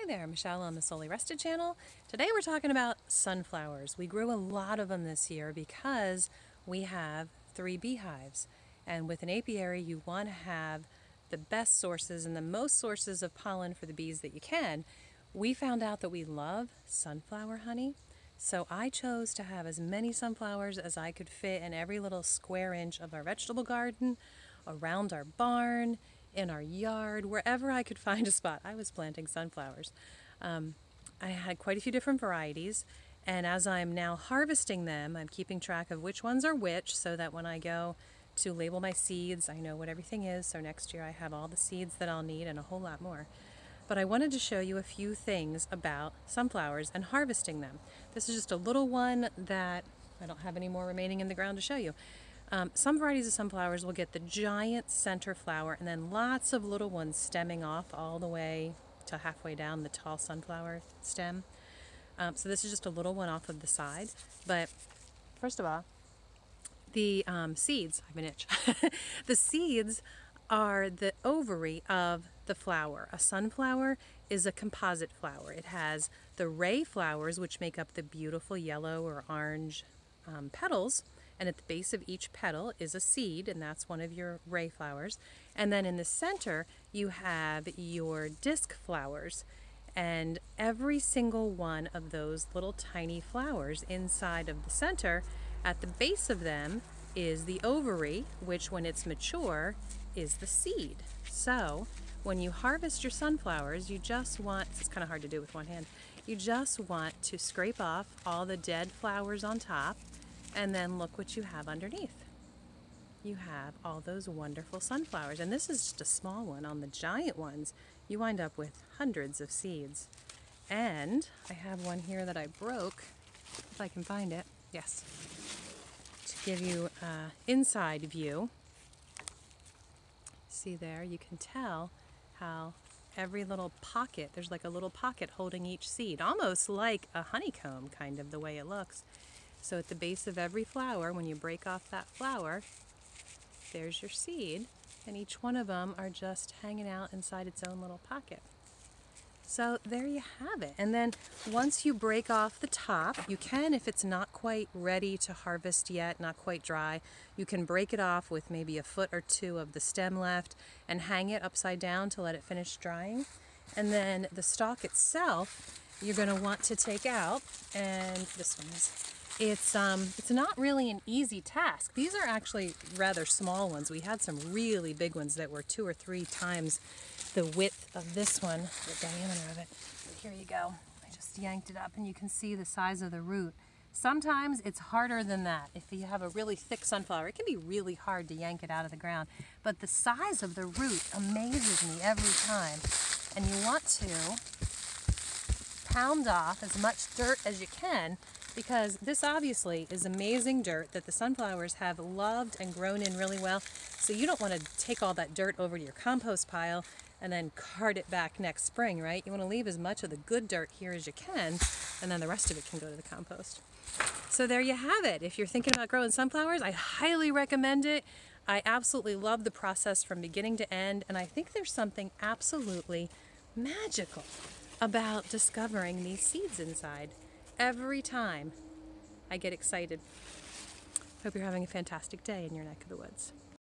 there, Michelle on the Solely Rested channel. Today we're talking about sunflowers. We grew a lot of them this year because we have 3 beehives. And with an apiary, you want to have the best sources and the most sources of pollen for the bees that you can. We found out that we love sunflower honey. So I chose to have as many sunflowers as I could fit in every little square inch of our vegetable garden, around our barn, in our yard, wherever I could find a spot. I was planting sunflowers. I had quite a few different varieties, and as I'm now harvesting them, I'm keeping track of which ones are which so that when I go to label my seeds, I know what everything is. So next year I have all the seeds that I'll need and a whole lot more. But I wanted to show you a few things about sunflowers and harvesting them. This is just a little one that I don't have any more remaining in the ground to show you. Some varieties of sunflowers will get the giant center flower and then lots of little ones stemming off all the way to halfway down the tall sunflower stem. So this is just a little one off of the side. But first of all, the seeds, I have an itch. The seeds are the ovary of the flower. A sunflower is a composite flower. It has the ray flowers, which make up the beautiful yellow or orange petals. And at the base of each petal is a seed, and that's one of your ray flowers. And then in the center, you have your disc flowers. And every single one of those little tiny flowers inside of the center, at the base of them is the ovary, which when it's mature is the seed. So when you harvest your sunflowers, you just want, it's kind of hard to do with one hand, you just want to scrape off all the dead flowers on top, and then look what you have underneath. You have all those wonderful sunflowers. And this is just a small one. On the giant ones, you wind up with hundreds of seeds. And I have one here that I broke, if I can find it. Yes. To give you an inside view. See there, you can tell how every little pocket, there's like a little pocket holding each seed, almost like a honeycomb, kind of the way it looks. So at the base of every flower, when you break off that flower, there's your seed, and each one of them are just hanging out inside its own little pocket. So there you have it. And then once you break off the top, you can, if it's not quite ready to harvest yet, not quite dry, you can break it off with maybe a foot or two of the stem left and hang it upside down to let it finish drying. And then the stalk itself, you're going to want to take out, and this one is, it's not really an easy task. These are actually rather small ones. We had some really big ones that were 2 or 3 times the width of this one, the diameter of it. But here you go. I just yanked it up and you can see the size of the root. Sometimes it's harder than that. If you have a really thick sunflower, it can be really hard to yank it out of the ground. But the size of the root amazes me every time. And you want to pound off as much dirt as you can, because this obviously is amazing dirt that the sunflowers have loved and grown in really well. So you don't want to take all that dirt over to your compost pile and then cart it back next spring, right? You want to leave as much of the good dirt here as you can, and then the rest of it can go to the compost. So there you have it. If you're thinking about growing sunflowers, I highly recommend it. I absolutely love the process from beginning to end, and I think there's something absolutely magical about discovering these seeds inside. Every time I get excited. Hope you're having a fantastic day in your neck of the woods.